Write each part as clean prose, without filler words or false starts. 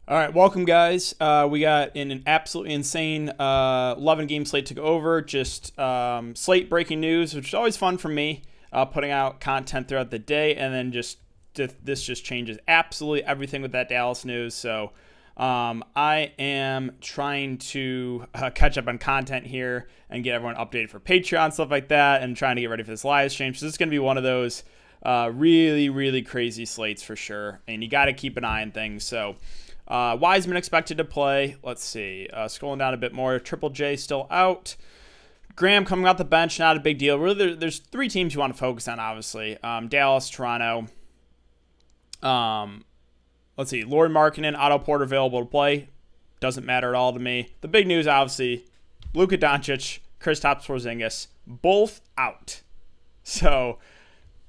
All right, welcome, guys. We got an absolutely insane 11-game slate to go over. Just slate breaking news, which is always fun for me, putting out content throughout the day. And then this just changes absolutely everything with that Dallas news. So I am trying to catch up on content here and get everyone updated for Patreon, stuff like that, and trying to get ready for this live stream. So this is going to be one of those really, really crazy slates for sure. And you got to keep an eye on things. So Wiseman expected to play. Let's see. Scrolling down a bit more. Triple J still out. Graham coming off the bench, not a big deal. Really, there's three teams you want to focus on, obviously. Dallas, Toronto. Let's see. Lauri Markkanen, Otto Porter available to play. Doesn't matter at all to me. The big news, obviously, Luka Doncic, Kristaps Porzingis, both out. So,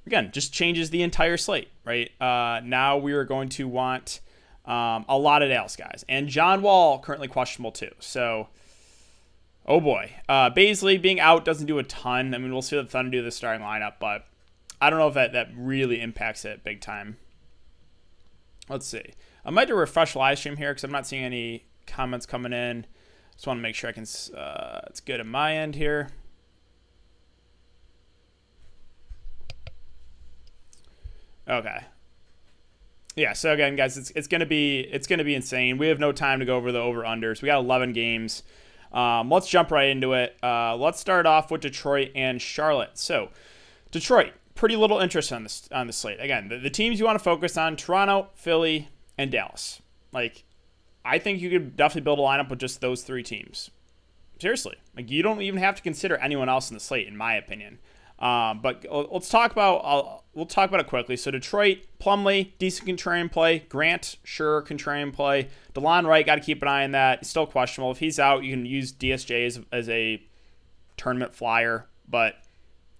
again, just changes the entire slate, right? Now we are going to want a lot of Dallas guys. And John Wall currently questionable too. So, oh boy. Baisley being out doesn't do a ton. I mean, we'll see what the Thunder do the starting lineup, but I don't know if that really impacts it big time. Let's see. I might do a refresh live stream here because I'm not seeing any comments coming in. Just want to make sure I can. It's good on my end here. Okay. Yeah, so again, guys, it's gonna be insane. We have no time to go over the over-unders. We got 11 games. Let's jump right into it. Let's start off with Detroit and Charlotte. So, Detroit, pretty little interest on the slate. Again, the teams you want to focus on: Toronto, Philly, and Dallas. Like, I think you could definitely build a lineup with just those three teams. Seriously, like you don't even have to consider anyone else in the slate, in my opinion. But let's talk about. We'll talk about it quickly. So Detroit, Plumlee, decent contrarian play. Grant, sure, contrarian play. DeLon Wright, got to keep an eye on that. He's still questionable. If he's out, you can use DSJ as a tournament flyer. But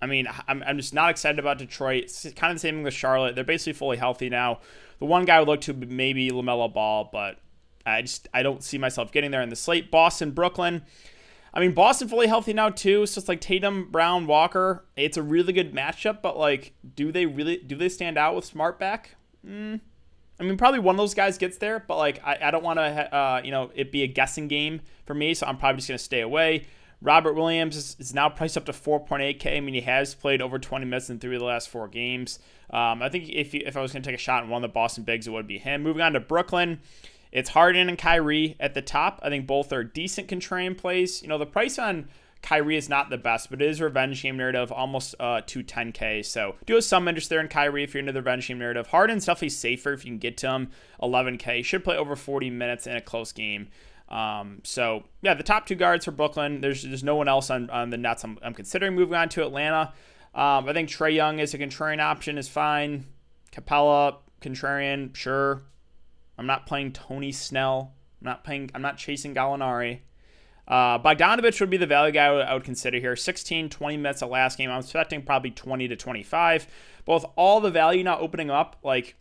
I mean, I'm just not excited about Detroit. It's kind of the same thing with Charlotte. They're basically fully healthy now. The one guy I would look to maybe LaMelo Ball, but I don't see myself getting there in the slate. Boston, Brooklyn. I mean, Boston fully healthy now too, so it's like Tatum, Brown, Walker. It's a really good matchup, but like, do they stand out with Smart back? I mean, probably one of those guys gets there, but like, I don't want to, it be a guessing game for me, so I'm probably just gonna stay away. Robert Williams is now priced up to 4.8K. I mean, he has played over 20 minutes in 3 of the last 4 games. I think if I was gonna take a shot on one of the Boston bigs, it would be him. Moving on to Brooklyn. It's Harden and Kyrie at the top. I think both are decent contrarian plays. The price on Kyrie is not the best, but it is a revenge game narrative, almost to 10K. So do have some interest there in Kyrie if you're into the revenge game narrative. Harden's definitely safer if you can get to him. 11K. Should play over 40 minutes in a close game. So, yeah, the top 2 guards for Brooklyn. There's no one else on the Nets I'm considering. Moving on to Atlanta. I think Trae Young as a contrarian option is fine. Capella, contrarian, sure. I'm not playing Tony Snell. I'm not chasing Gallinari. Bogdanovich would be the value guy I would consider here. 16, 20 minutes at last game. I'm expecting probably 20 to 25. Both all the value not opening up, like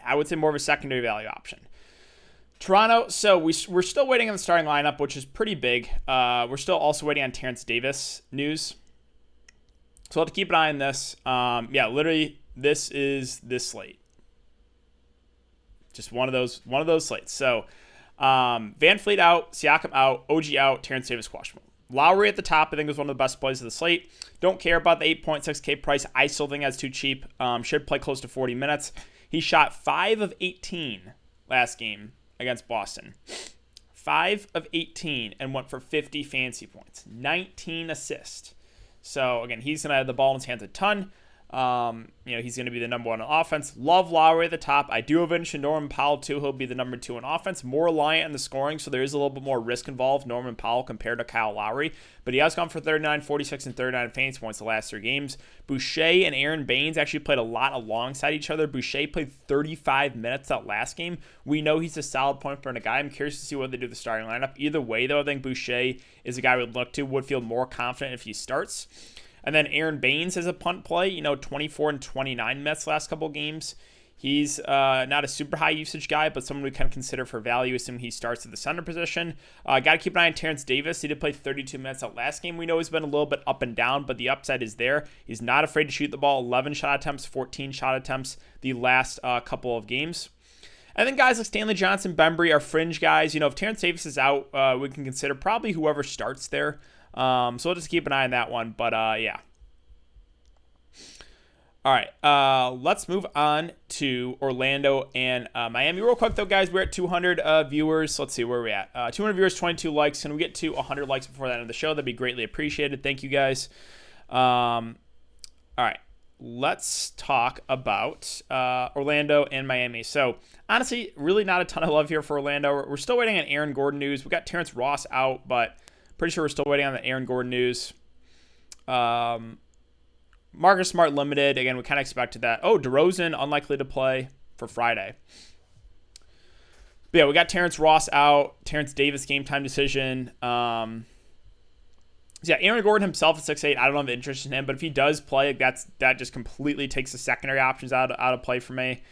I would say more of a secondary value option. Toronto, so we're still waiting on the starting lineup, which is pretty big. We're still also waiting on Terrence Davis news. So we'll have to keep an eye on this. Yeah, literally, this is this slate. Just one of those slates. So Van Fleet out, Siakam out, OG out, Terrence Davis questionable. Lowry at the top, I think, was one of the best plays of the slate. Don't care about the 8.6K price. I still think that's too cheap. Should play close to 40 minutes. He shot 5 of 18 last game against Boston. 5 of 18 and went for 50 fantasy points. 19 assists. So, again, he's going to have the ball in his hands a ton. He's going to be the number 1 on offense. Love Lowry at the top. I do have interest in Norman Powell too. He'll be the number 2 on offense. More reliant on the scoring, so there is a little bit more risk involved, Norman Powell compared to Kyle Lowry. But he has gone for 39, 46, and 39 fantasy points the last 3 games. Boucher and Aaron Baines actually played a lot alongside each other. Boucher played 35 minutes that last game. We know he's a solid point per guy. I'm curious to see what they do with the starting lineup. Either way, though, I think Boucher is a guy we would look to. Would feel more confident if he starts. And then Aaron Baines has a punt play, 24 and 29 minutes last couple games. He's not a super high usage guy, but someone we can consider for value, assuming he starts at the center position. Got to keep an eye on Terrence Davis. He did play 32 minutes that last game. We know he's been a little bit up and down, but the upside is there. He's not afraid to shoot the ball. 11 shot attempts, 14 shot attempts the last couple of games. And then guys like Stanley Johnson, Bembry are fringe guys. If Terrence Davis is out, we can consider probably whoever starts there. So we'll just keep an eye on that one. But yeah. All right, let's move on to Orlando and Miami. Real quick, though, guys, we're at 200 viewers. Let's see where we're at. 200 viewers, 22 likes. Can we get to 100 likes before the end of the show? That'd be greatly appreciated. Thank you, guys. All right, let's talk about Orlando and Miami. So, honestly, really not a ton of love here for Orlando. We're still waiting on Aaron Gordon news. We got Terrence Ross out, but pretty sure we're still waiting on the Aaron Gordon news. Marcus Smart limited. Again, we kind of expected that. Oh, DeRozan unlikely to play for Friday. But yeah, we got Terrence Ross out. Terrence Davis game time decision. Yeah, Aaron Gordon himself at 6'8". I don't have interest in him, but if he does play, that just completely takes the secondary options out of play for me.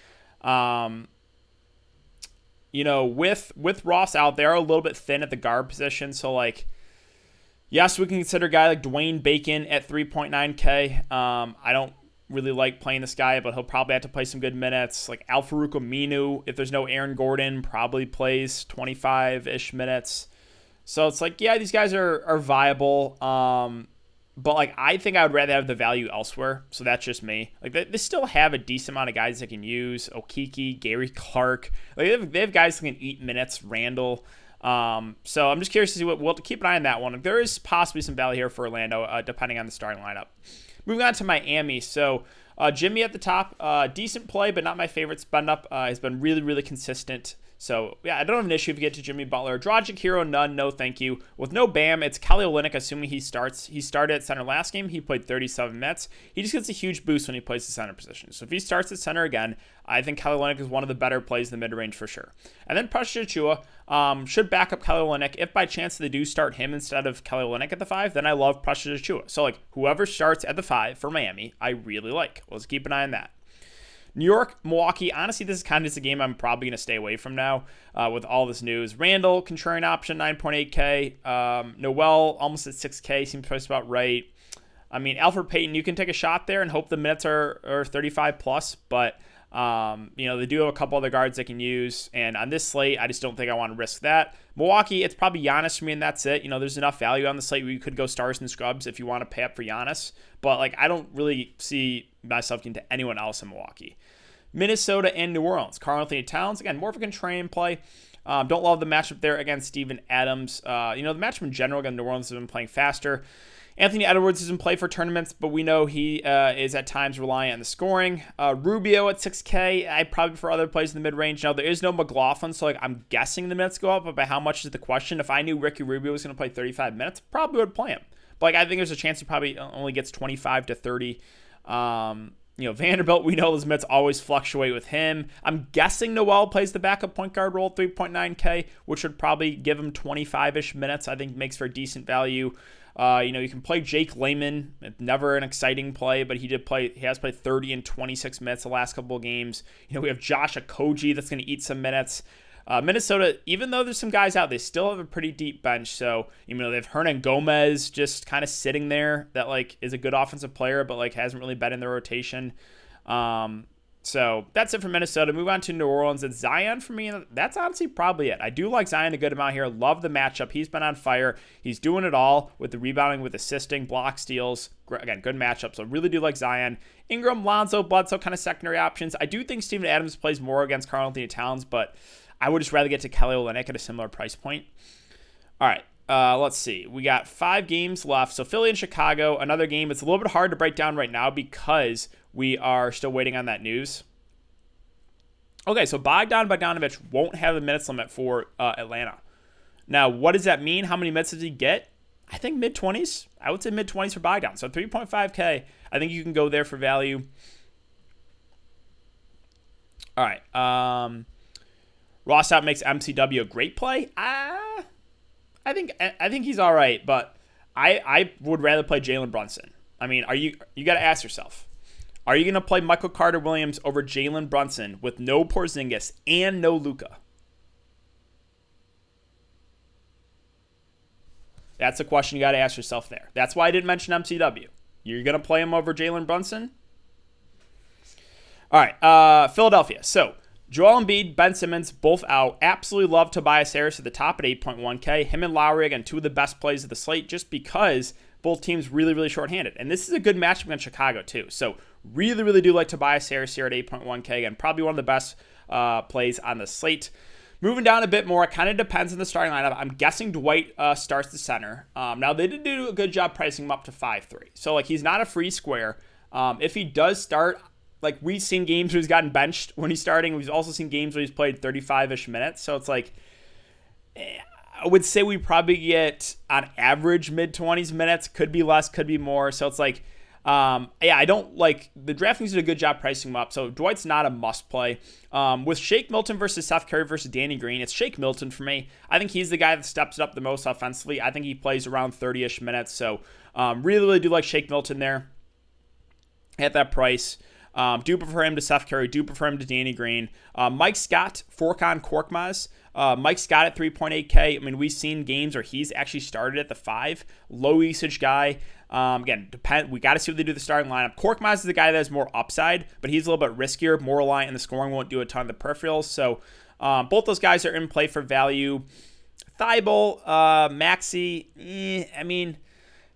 With Ross out, they are a little bit thin at the guard position, so like. Yes, we can consider a guy like Dwayne Bacon at 3.9K. I don't really like playing this guy, but he'll probably have to play some good minutes. Like Al-Farouq Aminu, if there's no Aaron Gordon, probably plays 25-ish minutes. So it's like, yeah, these guys are viable. But like I think I would rather have the value elsewhere. So that's just me. Like they still have a decent amount of guys they can use. Okeke, Gary Clark. Like they have guys who can eat minutes. Randall. So I'm just curious to see we'll keep an eye on that one. There is possibly some value here for Orlando, depending on the starting lineup. Moving on to Miami. So Jimmy at the top, decent play, but not my favorite spend up. Has been really, really consistent. So, yeah, I don't have an issue if you get to Jimmy Butler. Dragic Hero, none, no thank you. With no Bam, it's Kelly Olynyk, assuming he starts. He started at center last game. He played 37 minutes. He just gets a huge boost when he plays the center position. So if he starts at center again, I think Kelly Olynyk is one of the better plays in the mid-range for sure. And then Precious Achiuwa should back up Kelly Olynyk. If by chance they do start him instead of Kelly Olynyk at the 5, then I love Precious Achiuwa. So, like, whoever starts at the 5 for Miami, I really like. Let's keep an eye on that. New York, Milwaukee, honestly, this is kind of just a game I'm probably going to stay away from now with all this news. Randall, contrarian option, 9.8K. Noel, almost at 6K, seems priced about right. I mean, Alfred Payton, you can take a shot there and hope the minutes are 35 plus, but they do have a couple other guards they can use, and on this slate, I just don't think I want to risk that. Milwaukee, it's probably Giannis for me, and that's it. There's enough value on the slate where you could go stars and scrubs if you want to pay up for Giannis, but like I don't really see myself getting to anyone else in Milwaukee. Minnesota and New Orleans. Karl-Anthony Towns, again, more of a contrarian play. Don't love the matchup there against Steven Adams. The matchup in general, again, New Orleans has been playing faster. Anthony Edwards is in play for tournaments, but we know he is at times reliant on the scoring. Rubio at 6K. I'd probably prefer other plays in the mid-range. Now, there is no McLaughlin, so I'm guessing the minutes go up, but by how much is the question? If I knew Ricky Rubio was going to play 35 minutes, probably would play him. But I think there's a chance he probably only gets 25 to 30. Vanderbilt, we know those minutes always fluctuate with him. I'm guessing Noel plays the backup point guard role, 3.9K, which would probably give him 25-ish minutes. I think makes for a decent value. You can play Jake Layman. Never an exciting play, but he has played 30 and 26 minutes the last couple of games. We have Josh Okogie that's going to eat some minutes. Minnesota, even though there's some guys out, they still have a pretty deep bench. So, they have Hernan Gomez just kind of sitting there that is a good offensive player, but hasn't really been in the rotation. So that's it for Minnesota. Move on to New Orleans. It's Zion for me. That's honestly probably it. I do like Zion a good amount here. Love the matchup. He's been on fire. He's doing it all with the rebounding, with assisting, block steals. Again, good matchup. So really do like Zion. Ingram, Lonzo, Bledsoe, kind of secondary options. I do think Steven Adams plays more against Karl-Anthony Towns, but I would just rather get to Kelly Olynyk at a similar price point. All right. Let's see. We got 5 games left. So Philly and Chicago, another game. It's a little bit hard to break down right now because we are still waiting on that news. Okay, so Bogdanovich won't have the minutes limit for Atlanta. Now, what does that mean? How many minutes does he get? I think mid-20s. I would say mid-20s for Bogdan. So 3.5K, I think you can go there for value. All right. Ross out makes MCW a great play. I think he's all right, but I would rather play Jalen Brunson. I mean, you got to ask yourself, are you going to play Michael Carter-Williams over Jalen Brunson with no Porzingis and no Luka? That's a question you got to ask yourself there. That's why I didn't mention MCW. You're going to play him over Jalen Brunson? All right, Philadelphia. So Joel Embiid, Ben Simmons, both out. Absolutely love Tobias Harris at the top at 8.1K. Him and Lowry, again, two of the best plays of the slate just because both teams really, really shorthanded. And this is a good matchup against Chicago, too. So really, really do like Tobias Harris here at 8.1K. Again, probably one of the best plays on the slate. Moving down a bit more, it kind of depends on the starting lineup. I'm guessing Dwight starts the center. Now, they did do a good job pricing him up to 5.3. So, he's not a free square. If he does start, we've seen games where he's gotten benched when he's starting. We've also seen games where he's played 35-ish minutes. So, it's I would say we probably get, on average, mid-20s minutes. Could be less, could be more. So, it's I don't the DraftKings did a good job pricing him up, so Dwight's not a must play. With Shake Milton versus Seth Curry versus Danny Green, it's Shake Milton for me. I think he's the guy that steps it up the most offensively. I think he plays around 30-ish minutes, so really, really do like Shake Milton there at that price. Do prefer him to Seth Curry, do prefer him to Danny Green. Mike Scott, Furkan Korkmaz. Mike Scott at 3.8K. I mean, we've seen games where he's actually started at the 5. Low usage guy. Again, we got to see what they do with the starting lineup. Korkmaz is the guy that has more upside, but he's a little bit riskier, more reliant on the scoring, won't do a ton of the peripherals. So both those guys are in play for value. Thibault, Maxey,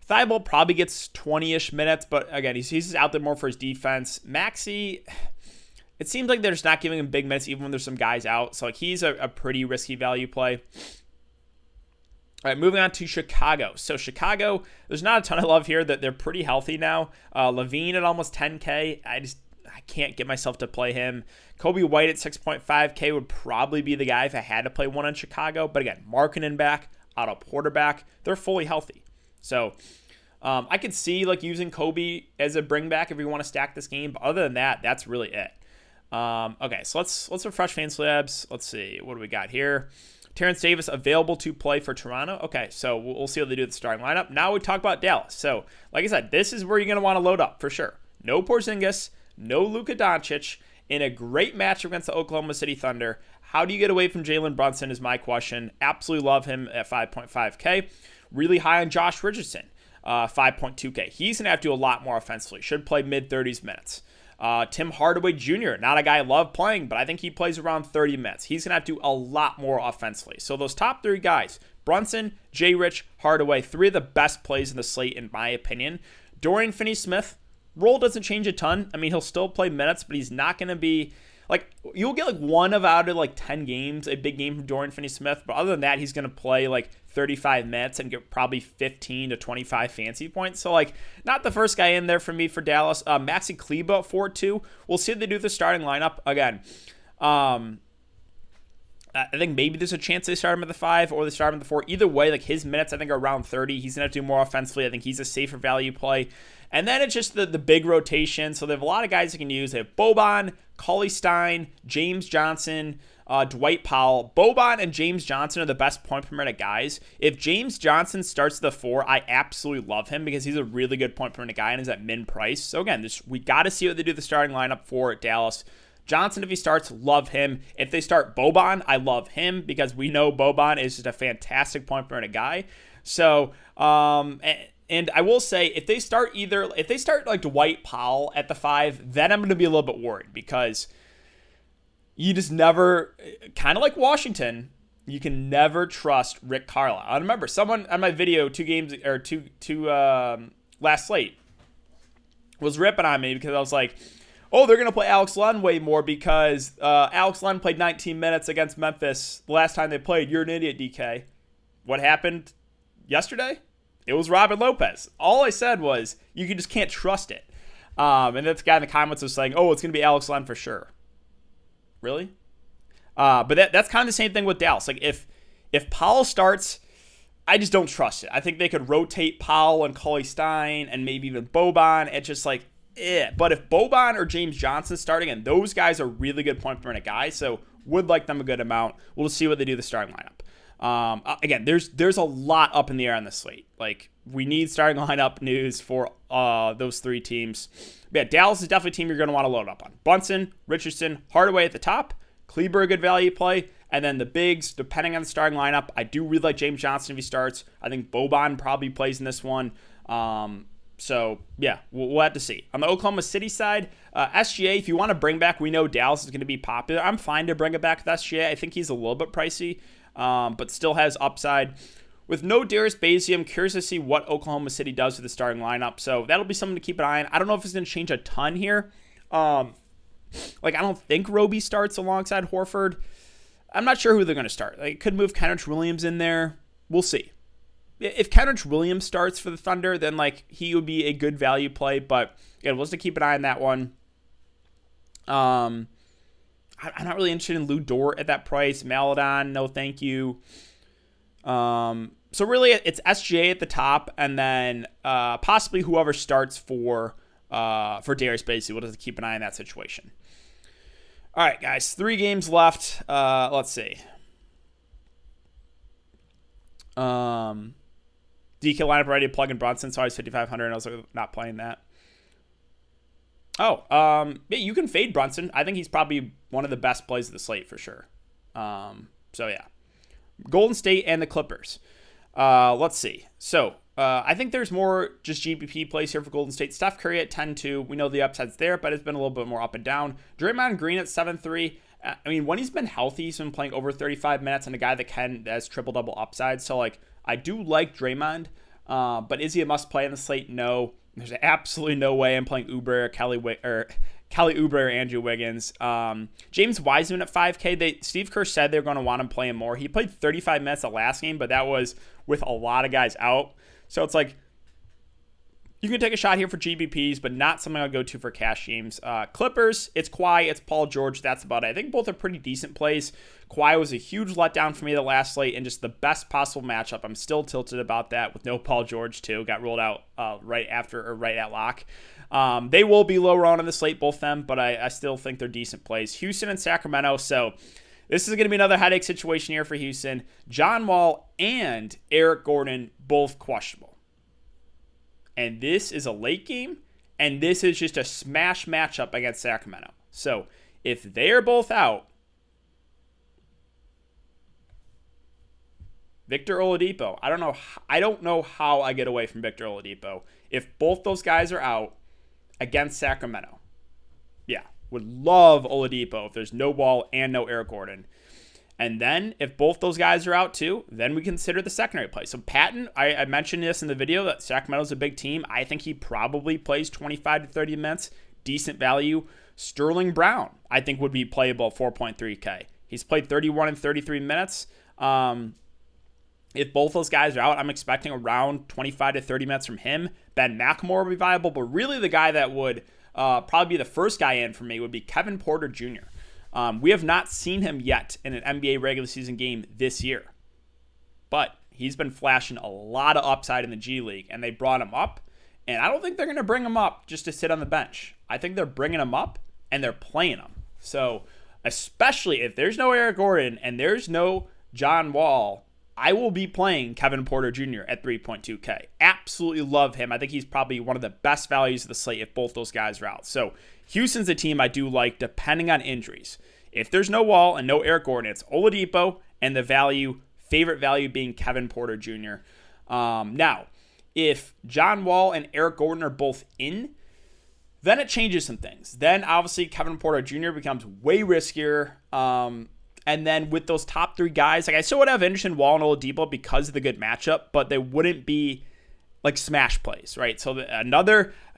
Thibault probably gets 20-ish minutes, but again, he's out there more for his defense. Maxey, it seems like they're just not giving him big minutes even when there's some guys out. So he's a pretty risky value play. All right, moving on to Chicago. So Chicago, there's not a ton of love here. That they're pretty healthy now. Levine at almost 10K. I can't get myself to play him. Kobe White at 6.5K would probably be the guy if I had to play one in Chicago. But again, Markkanen back, Otto Porter back. They're fully healthy. So I could see using Kobe as a bring back if we want to stack this game. But other than that, that's really it. Okay, so let's refresh Fantasy Labs. Let's see. What do we got here? Terrence Davis available to play for Toronto. Okay, so we'll see what they do with the starting lineup. Now we talk about Dallas. So, like I said, this is where you're going to want to load up for sure. No Porzingis, no Luka Doncic, in a great match against the Oklahoma City Thunder. How do you get away from Jalen Brunson is my question. Absolutely love him at 5.5K. Really high on Josh Richardson, 5.2K. He's going to have to do a lot more offensively. Should play mid-30s minutes. Tim Hardaway Jr., not a guy I love playing, but I think he plays around 30 minutes. He's going to have to do a lot more offensively. So those top 3 guys, Brunson, J. Rich, Hardaway, 3 of the best plays in the slate in my opinion. Dorian Finney-Smith, role doesn't change a ton. I mean, he'll still play minutes, but he's not going to be, you'll get one out of 10 games, a big game from Dorian Finney-Smith, but other than that, he's going to play 35 minutes and get probably 15 to 25 fantasy points. So, not the first guy in there for me for Dallas. Maxi Kleber at 4.2. We'll see what they do with the starting lineup. Again, I think maybe there's a chance they start him at the 5 or they start him at the 4. Either way, his minutes, I think, are around 30. He's going to have to do more offensively. I think he's a safer value play. And then it's just the big rotation. So they have a lot of guys they can use. They have Boban, Cauley Stein, James Johnson, Dwight Powell. Boban and James Johnson are the best point per minute guys. If James Johnson starts the 4, I absolutely love him because he's a really good point per minute guy and is at min price. So again, we got to see what they do the starting lineup for Dallas. Johnson, if he starts, love him. If they start Boban, I love him because we know Boban is just a fantastic point per minute guy. So, and I will say, if they start Dwight Powell at the 5, then I'm going to be a little bit worried because you just never, kind of like Washington, you can never trust Rick Carlisle. I remember someone on my video last slate was ripping on me because I was like, oh, they're going to play Alex Len way more because Alex Len played 19 minutes against Memphis the last time they played. You're an idiot, DK. What happened yesterday? It was Robin Lopez. All I said was, you just can't trust it. And that guy in the comments was saying, oh, it's going to be Alex Len for sure. Really? But that's kind of the same thing with Dallas. If Powell starts, I just don't trust it. I think they could rotate Powell and Cauley Stein and maybe even Boban. It's just But if Boban or James Johnson starting, and those guys are really good point per minute guys, so would like them a good amount. We'll see what they do the starting lineup. Again, there's a lot up in the air on the slate. We need starting lineup news for those 3 teams. But yeah, Dallas is definitely a team you're going to want to load up on. Brunson, Richardson, Hardaway at the top. Kleber, a good value play. And then the bigs, depending on the starting lineup, I do really like James Johnson if he starts. I think Boban probably plays in this one. So, yeah, we'll have to see. On the Oklahoma City side, SGA, if you want to bring back, we know Dallas is going to be popular. I'm fine to bring it back with SGA. I think he's a little bit pricey, but still has upside. With no Darius Bazley, I'm curious to see what Oklahoma City does with the starting lineup. So that'll be something to keep an eye on. I don't know if it's going to change a ton here. I don't think Roby starts alongside Horford. I'm not sure who they're going to start. It could move Kenrich Williams in there. We'll see. If Kenrich Williams starts for the Thunder, then he would be a good value play. But we'll just keep an eye on that one. I'm not really interested in Lou Dort at that price. Maladon, no thank you. So really, it's SGA at the top, and then possibly whoever starts for Darius Bazley. We'll just keep an eye on that situation. All right, guys, 3 games left. Let's see. DK lineup ready to plug in Brunson, so I was 5,500, and I was not playing that. Yeah, you can fade Brunson. I think he's probably one of the best plays of the slate for sure. So yeah. Golden State and the Clippers. Let's see. So I think there's more just GPP plays here for Golden State. Steph Curry at 10-2. We know the upside's there, but it's been a little bit more up and down. Draymond Green at 7-3. I mean, when he's been healthy, he's been playing over 35 minutes, and a guy that has triple-double upside. So, I do like Draymond, but is he a must-play in the slate? No. There's absolutely no way I'm playing Oubre or Kelly Oubre or Andrew Wiggins. James Wiseman at 5K. Steve Kerr said they were going to want him playing more. He played 35 minutes the last game, but that was with a lot of guys out. So it's you can take a shot here for GBPs, but not something I'll go to for cash games. Clippers, it's Kawhi, it's Paul George. That's about it. I think both are pretty decent plays. Kawhi was a huge letdown for me the last slate and just the best possible matchup. I'm still tilted about that with no Paul George, too. Got ruled out right at lock. They will be lower on in the slate, both of them, but I still think they're decent plays. Houston and Sacramento, so this is going to be another headache situation here for Houston. John Wall and Eric Gordon, both questionable. And this is a late game, and this is just a smash matchup against Sacramento. So if they're both out, Victor Oladipo, I don't know how I get away from Victor Oladipo if both those guys are out against Sacramento. Yeah, would love Oladipo if there's no Wall and no Eric Gordon. And then if both those guys are out too, then we consider the secondary play. So Patton, I mentioned this in the video that Sacramento's a big team. I think he probably plays 25 to 30 minutes, decent value. Sterling Brown, I think would be playable at 4.3K. He's played 31 and 33 minutes. If both those guys are out, I'm expecting around 25 to 30 minutes from him. Ben McLemore will be viable, but really the guy that would probably be the first guy in for me would be Kevin Porter Jr. We have not seen him yet in an NBA regular season game this year, but he's been flashing a lot of upside in the G League, and they brought him up, and I don't think they're going to bring him up just to sit on the bench. I think they're bringing him up, and they're playing him. So especially if there's no Eric Gordon and there's no John Wall, I will be playing Kevin Porter Jr. at 3.2K. Absolutely love him. I think he's probably one of the best values of the slate if both those guys are out. So Houston's a team I do like depending on injuries. If there's no Wall and no Eric Gordon, it's Oladipo and the favorite value being Kevin Porter Jr. Now, if John Wall and Eric Gordon are both in, then it changes some things. Then obviously Kevin Porter Jr. becomes way riskier. And then with those top 3 guys, I still would have interest in Wall and Oladipo because of the good matchup, but they wouldn't be smash plays, right? So I know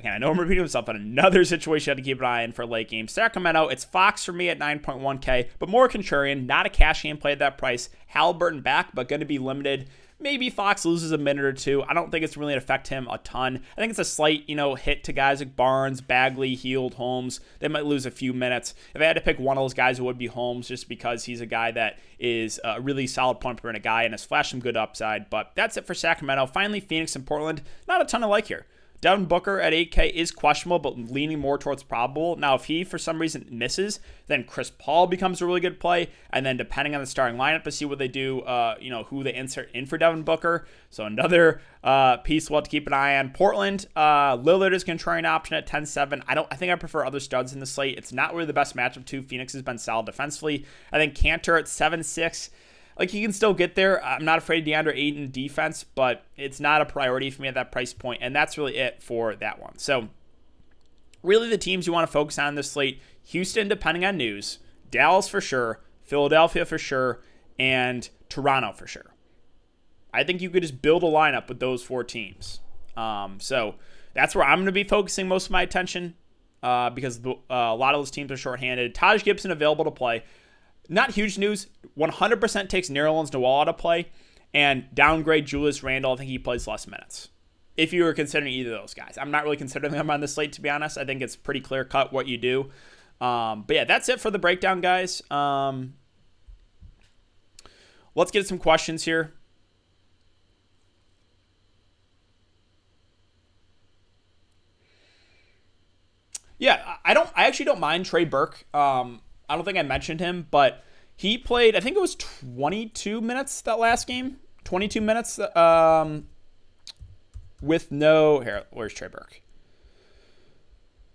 I'm repeating myself, but another situation I have to keep an eye on for late game. Sacramento, it's Fox for me at 9.1K, but more contrarian, not a cash game play at that price. Halliburton back, but going to be limited. Maybe Fox loses a minute or two. I don't think it's really going to affect him a ton. I think it's a slight, hit to guys like Barnes, Bagley, Hield, Holmes. They might lose a few minutes. If I had to pick one of those guys, it would be Holmes, just because he's a guy that is a really solid point per minute guy and has flashed some good upside. But that's it for Sacramento. Finally, Phoenix and Portland. Not a ton I like here. Devin Booker at 8K is questionable, but leaning more towards probable. Now, if he, for some reason, misses, then Chris Paul becomes a really good play. And then depending on the starting lineup to see what they do, who they insert in for Devin Booker. So another piece we'll have to keep an eye on. Portland, Lillard is contrarian option at 10-7. I think I prefer other studs in the slate. It's not really the best matchup too. Phoenix has been solid defensively. I think Cantor at 7-6. like he can still get there. I'm not afraid of DeAndre Ayton defense, but it's not a priority for me at that price point, and that's really it for that one. So really the teams you want to focus on this slate: Houston, depending on news, Dallas for sure, Philadelphia for sure, and Toronto for sure. I think you could just build a lineup with those 4 teams. So that's where I'm going to be focusing most of my attention because a lot of those teams are shorthanded. Taj Gibson available to play. Not huge news. 100% takes Nerlens Noel out of play and downgrade Julius Randle. I think he plays less minutes. If you were considering either of those guys. I'm not really considering them on the slate, to be honest. I think it's pretty clear cut what you do. But yeah, that's it for the breakdown, guys. Let's get some questions here. Yeah, I actually don't mind Trey Burke. I don't think I mentioned him, but he played, I think it was 22 minutes that last game. 22 minutes with no, here, where's Trey Burke?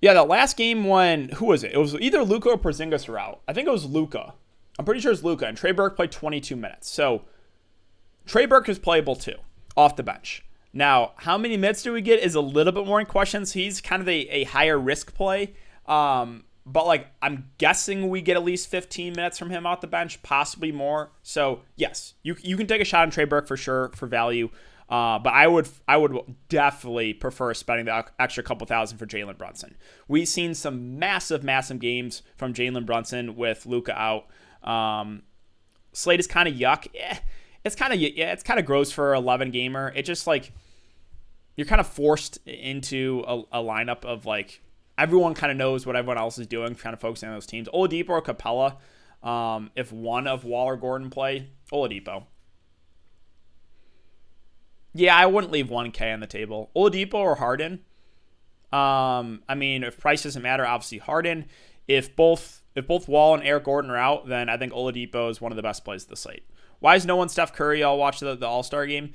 Yeah, that last game when, who was it? It was either Luka or Porzingis were out. I think it was Luka. I'm pretty sure it's Luka, and Trey Burke played 22 minutes. So Trey Burke is playable too, off the bench. Now, how many minutes do we get is a little bit more in questions. He's kind of a higher risk play. But like, I'm guessing we get at least 15 minutes from him off the bench, possibly more. So yes, you can take a shot on Trey Burke for sure for value. But I would definitely prefer spending the extra couple thousand for Jalen Brunson. We've seen some massive games from Jalen Brunson with Luka out. Slate is kind of yuck. It's kind of gross for 11 gamer. It just like, you're kind of forced into a lineup of like, everyone kind of knows what everyone else is doing, kind of focusing on those teams. Oladipo or Capella, if one of Wall or Gordon play, Oladipo. Yeah, I wouldn't leave 1K on the table. Oladipo or Harden. I mean, if price doesn't matter, obviously Harden. If both Wall and Eric Gordon are out, then I think Oladipo is one of the best plays of the slate. Why is no one Steph Curry? I'll watch the All-Star game.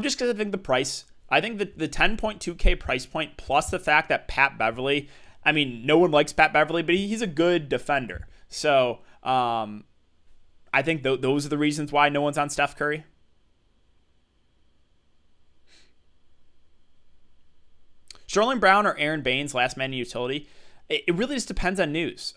Just because I think the price. I think the 10.2K price point plus the fact that Pat Beverly, I mean, no one likes Pat Beverly, but he's a good defender. So I think those are the reasons why no one's on Steph Curry. Sterling Brown or Aaron Baines, last man in utility. It really just depends on news.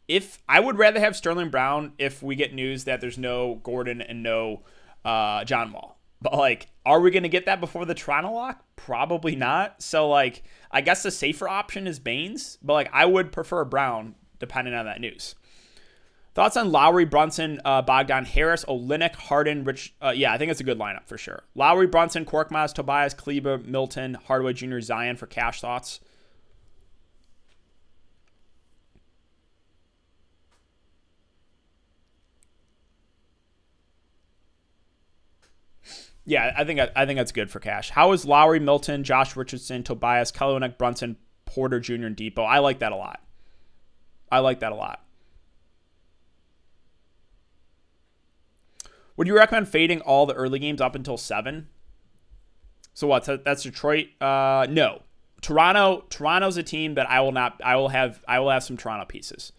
If I would rather have Sterling Brown if we get news that there's no Gordon and no John Wall. But like, are we going to get that before the Toronto lock? Probably not. So like, I guess the safer option is Baines, but like, I would prefer Brown depending on that news. Thoughts on Lowry, Brunson, Bogdan, Harris, Olynyk, Harden, Rich? Yeah, I think it's a good lineup for sure. Lowry, Brunson, Korkmaz, Tobias, Kleber, Milton, Hardaway Jr., Zion for cash thoughts. Yeah, I think that's good for cash. How is Lowry, Milton, Josh Richardson, Tobias, Kelly Olynyk, Brunson, Porter Jr., and Depot? I like that a lot. Would you recommend fading all the early games up until 7? So what? That's Detroit? No. Toronto's a team that I will have some Toronto pieces.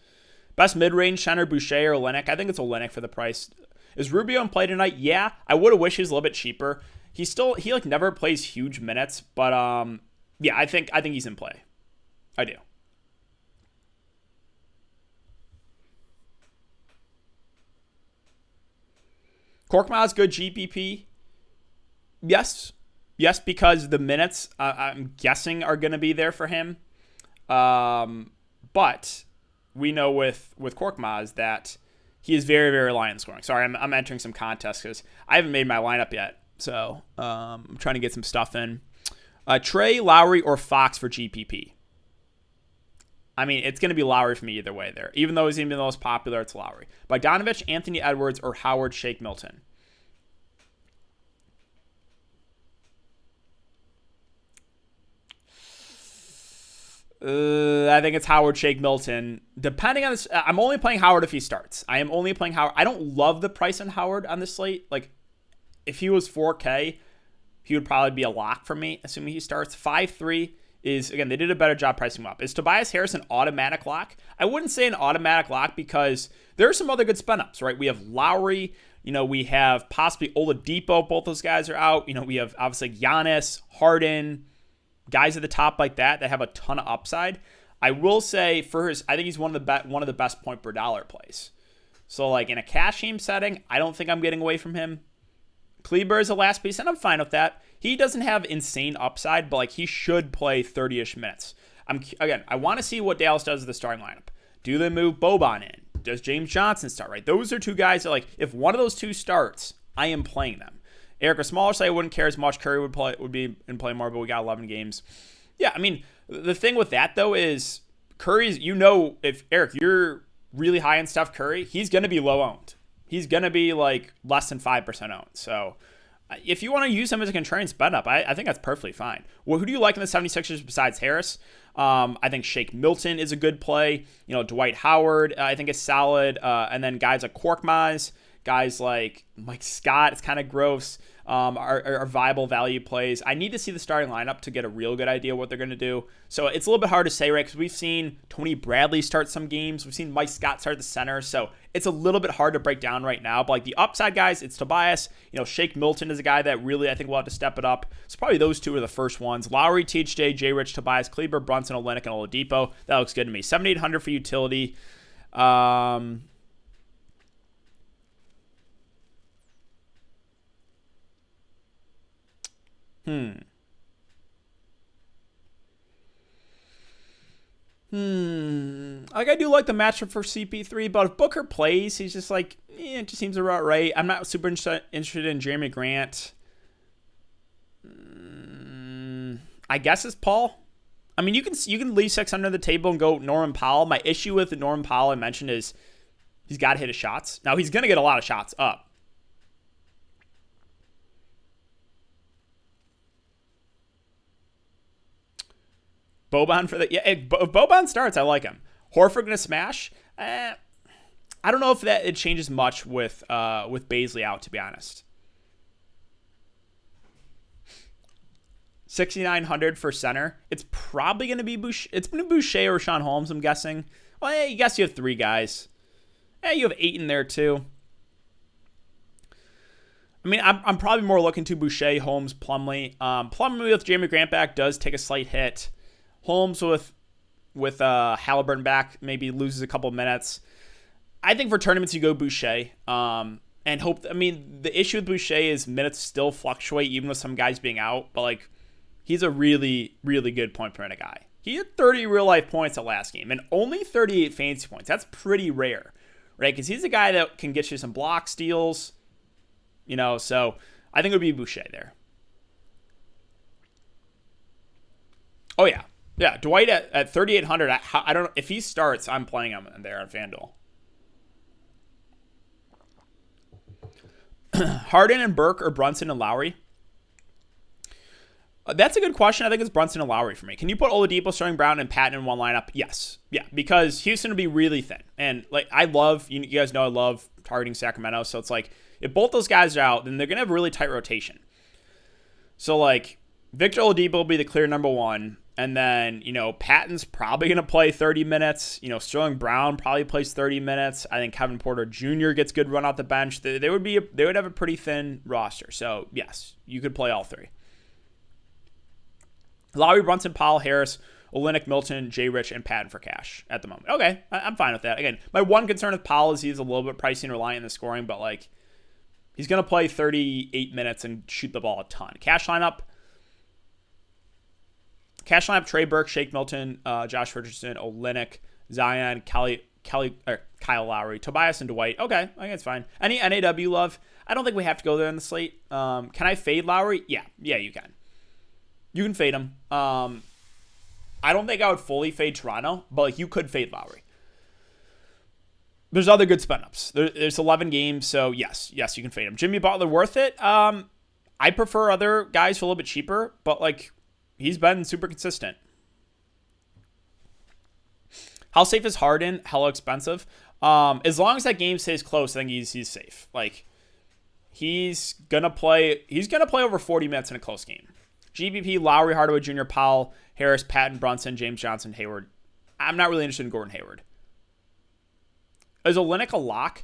Best mid-range center, Boucher or Olynyk? I think it's Olynyk for the price. Is Rubio in play tonight? Yeah. I would have wished he was a little bit cheaper. He like never plays huge minutes, but yeah, I think he's in play. I do. Korkmaz good GPP? Yes, because the minutes I'm guessing are going to be there for him. But we know with Korkmaz that he is very, very reliant on scoring. Sorry, I'm entering some contests because I haven't made my lineup yet. So I'm trying to get some stuff in. Trey, Lowry, or Fox for GPP? I mean, it's going to be Lowry for me either way there. Even though he's even the most popular, it's Lowry. Bogdanovich, Anthony Edwards, or Howard Shake Milton? I think it's Howard Shake Milton. Depending on this, I'm only playing Howard if he starts. I am only playing Howard. I don't love the price on Howard on this slate. Like, if he was 4K, he would probably be a lock for me, assuming he starts. 5-3 is, again, they did a better job pricing him up. Is Tobias Harris an automatic lock? I wouldn't say an automatic lock because there are some other good spin ups, right? We have Lowry, We have possibly Oladipo. Both those guys are out. We have obviously Giannis, Harden, guys at the top like that have a ton of upside. I will say I think he's one of the best point per dollar plays. So like in a cash game setting, I don't think I'm getting away from him. Kleber is the last piece, and I'm fine with that. He doesn't have insane upside, but like he should play 30-ish minutes. I want to see what Dallas does with the starting lineup. Do they move Boban in? Does James Johnson start? Right, those are two guys that like if one of those two starts, I am playing them. Eric, a smaller side, I wouldn't care as much. Curry would be in play more, but we got 11 games. Yeah, I mean the thing with that though is Curry's. If Eric, you're really high in Steph Curry, he's going to be low owned. He's going to be like less than 5% owned. So if you want to use him as a contrarian spend up, I think that's perfectly fine. Well, who do you like in the 76ers besides Harris? I think Shake Milton is a good play. Dwight Howard, I think is solid. And then guys like Korkmaz, guys like Mike Scott, it's kind of gross, are viable value plays. I need to see the starting lineup to get a real good idea what they're going to do. So it's a little bit hard to say, right? Because we've seen Tony Bradley start some games. We've seen Mike Scott start the center. So it's a little bit hard to break down right now. But like the upside guys, it's Tobias. Shake Milton is a guy that really I think will have to step it up. So probably those two are the first ones. Lowry, THJ, J. Rich, Tobias, Kleber, Brunson, Olynyk, and Oladipo. That looks good to me. 7,800 for utility. Like I do like the matchup for CP3, but if Booker plays, he's just like, it just seems about right. I'm not super interested in Jeremy Grant. I guess it's Paul. I mean, you can leave 6 under the table and go Norman Powell. My issue with the Norman Powell I mentioned is he's got to hit his shots. Now he's going to get a lot of shots up. Boban for the if Boban starts, I like him. Horford gonna smash. I don't know if it changes much with Baisley out, to be honest. 6,900 for center. It's probably gonna be Boucher. It's gonna be Boucher or Sean Holmes, I'm guessing. Well, I guess you have 3 guys. You have 8 in there too. I mean, I'm probably more looking to Boucher, Holmes, Plumlee. Plumlee with Jeremy Grant back does take a slight hit. Holmes with Halliburton back maybe loses a couple minutes. I think for tournaments you go Boucher. And hope. I mean, the issue with Boucher is minutes still fluctuate even with some guys being out. But like, he's a really, really good point per minute guy. He had 30 real life points at last game and only 38 fantasy points. That's pretty rare, right? Because he's a guy that can get you some block steals. So I think it would be Boucher there. Oh yeah. Yeah, Dwight at 3,800. I don't know if he starts. I'm playing him there on FanDuel. Harden and Burke or Brunson and Lowry? That's a good question. I think it's Brunson and Lowry for me. Can you put Oladipo, Sterling Brown, and Patton in one lineup? Yes. Yeah, because Houston would be really thin. And like I love, you guys know I love targeting Sacramento. So it's like if both those guys are out, then they're going to have a really tight rotation. So like Victor Oladipo will be the clear number 1. And then, Patton's probably going to play 30 minutes. Sterling Brown probably plays 30 minutes. I think Kevin Porter Jr. gets good run off the bench. They would have a pretty thin roster. So, yes, you could play all 3. Lowry, Brunson, Powell, Harris, Olynyk, Milton, J. Rich, and Patton for cash at the moment. Okay, I'm fine with that. Again, my one concern with Powell is he's a little bit pricey and reliant on the scoring, but like he's going to play 38 minutes and shoot the ball a ton. Cash lineup, Trey Burke, Shake Milton, Josh Richardson, Olynyk, Zion, Kyle Lowry, Tobias, and Dwight. Okay, I think it's fine. Any NAW love? I don't think we have to go there in the slate. Can I fade Lowry? Yeah, you can. You can fade him. I don't think I would fully fade Toronto, but like you could fade Lowry. There's other good spin ups. There's 11 games, so yes, you can fade him. Jimmy Butler worth it? I prefer other guys for a little bit cheaper, but like. He's been super consistent. How safe is Harden? Hella expensive. As long as that game stays close, I think he's safe. Like he's gonna play over 40 minutes in a close game. GBP, Lowry, Hardaway Jr., Powell, Harris, Patton, Brunson, James Johnson, Hayward. I'm not really interested in Gordon Hayward. Is Olynyk a lock?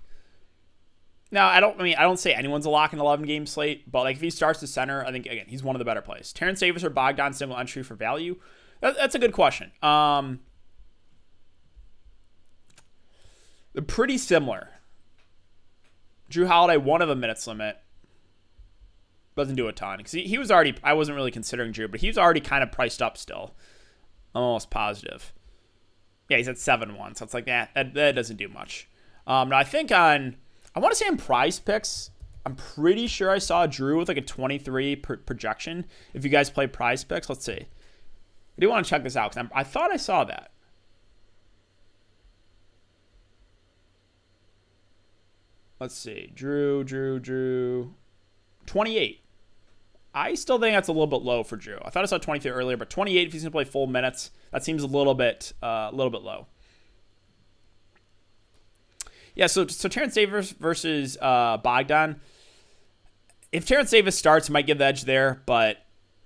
Now, I don't say anyone's a lock in 11 game slate, but like if he starts the center, I think again he's one of the better plays. Terrence Davis or Bogdan single entry for value. That's a good question. They're pretty similar. Drew Holiday, one of a minutes limit. Doesn't do a ton because he was already. I wasn't really considering Drew, but he was already kind of priced up still. I'm almost positive. Yeah, he's at 7-1, so it's like that doesn't do much. Now I think I want to say on Prize Picks, I'm pretty sure I saw Drew with like a 23 projection. If you guys play Prize Picks, let's see. I do want to check this out because I thought I saw that. Let's see. Drew. 28. I still think that's a little bit low for Drew. I thought I saw 23 earlier, but 28 if he's going to play full minutes, that seems a little bit low. Yeah, so Terrence Davis versus Bogdan. If Terrence Davis starts, might give the edge there, but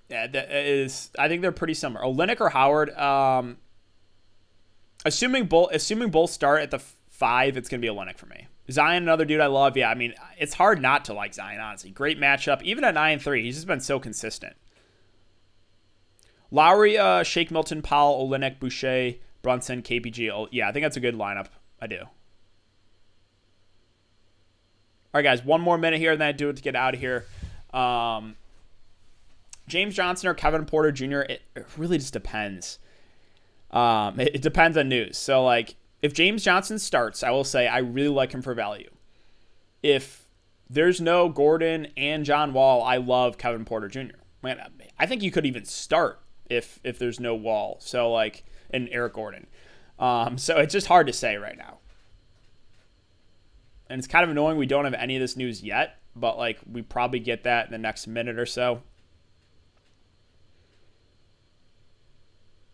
yeah, I think they're pretty similar. Olynyk or Howard. Assuming both start at the 5, it's going to be Olynyk for me. Zion, another dude I love. Yeah, I mean, it's hard not to like Zion, honestly. Great matchup. Even at 9-3, he's just been so consistent. Lowry, Shake Milton, Powell, Olynyk, Boucher, Brunson, KPG. Yeah, I think that's a good lineup. I do. All right, guys, one more minute here, and then I do it to get out of here. James Johnson or Kevin Porter Jr., it really just depends. It depends on news. So, like, if James Johnson starts, I will say I really like him for value. If there's no Gordon and John Wall, I love Kevin Porter Jr. Man, I think you could even start if there's no Wall. So like, and Eric Gordon. So it's just hard to say right now. And it's kind of annoying we don't have any of this news yet, but like we probably get that in the next minute or so.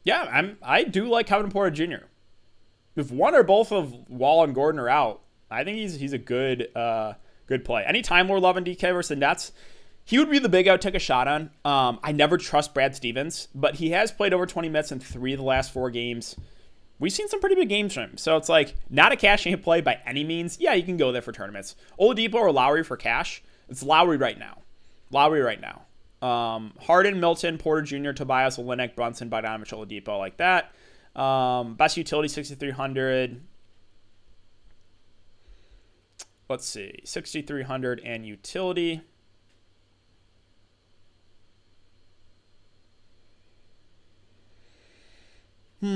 Yeah, I do like Kevin Porter Jr. If one or both of Wall and Gordon are out, I think he's a good play. Anytime we're loving DK versus the Nets, he would be the big I would take a shot on. I never trust Brad Stevens, but he has played over 20 minutes in 3 of the last 4 games. We've seen some pretty big games from him. So it's like not a cash game play by any means. Yeah, you can go there for tournaments. Oladipo or Lowry for cash. It's Lowry right now. Harden, Milton, Porter Jr., Tobias, Olynyk, Brunson, Bogdanovich, Oladipo, like that. Best utility, 6,300. Let's see. 6,300 and utility. Yeah,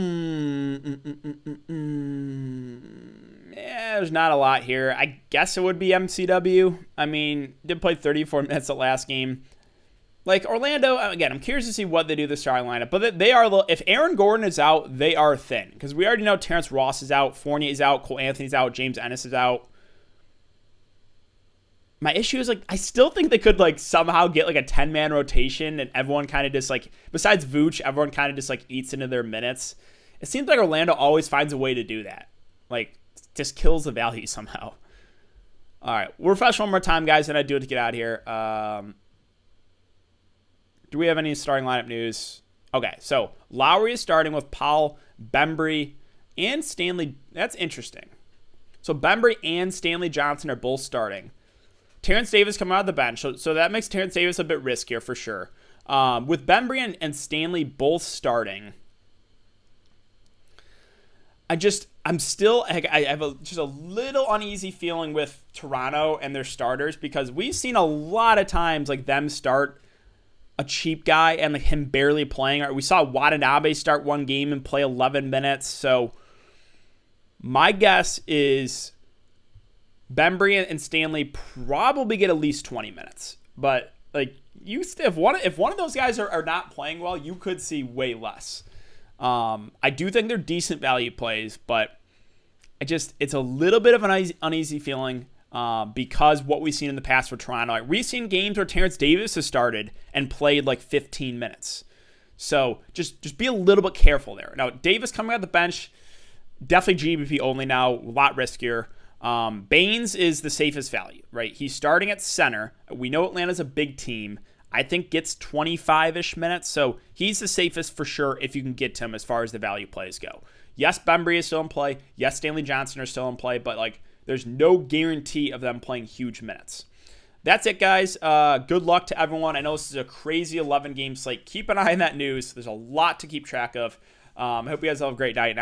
there's not a lot here. I guess it would be MCW. I mean, did play 34 minutes the last game. Like Orlando, again, I'm curious to see what they do the starting lineup. But they are, if Aaron Gordon is out, they are thin. Because we already know Terrence Ross is out, Fournier is out, Cole Anthony's out, James Ennis is out. My issue is, like, I still think they could, like, somehow get, like, a 10-man rotation and everyone kind of just, like, besides Vooch, everyone kind of just, like, eats into their minutes. It seems like Orlando always finds a way to do that. Like, just kills the value somehow. All right, we'll refresh one more time, guys, and I do it to get out of here. Do we have any starting lineup news? Okay, so Lowry is starting with Powell, Bembry, and Stanley. That's interesting. So Bembry and Stanley Johnson are both starting. Terrence Davis coming out of the bench, so that makes Terrence Davis a bit riskier for sure. With Bembry and Stanley both starting, I have just a little uneasy feeling with Toronto and their starters because we've seen a lot of times like them start a cheap guy and like him barely playing. We saw Watanabe start one game and play 11 minutes. So my guess is Bembry and Stanley probably get at least 20 minutes. But like if one of those guys are not playing well, you could see way less. I do think they're decent value plays, but it's a little bit of an uneasy feeling. Because what we've seen in the past for Toronto. Like, we've seen games where Terrence Davis has started and played like 15 minutes. So just be a little bit careful there. Now, Davis coming out the bench, definitely GBP only now, a lot riskier. Baines is the safest value, right? He's starting at center. We know Atlanta's a big team. I think gets 25-ish minutes. So he's the safest for sure if you can get to him as far as the value plays go. Yes, Bembry is still in play. Yes, Stanley Johnson are still in play, but like There's no guarantee of them playing huge minutes. That's it, guys. Good luck to everyone. I know this is a crazy 11-game slate. Keep an eye on that news. There's a lot to keep track of. I hope you guys have a great night now.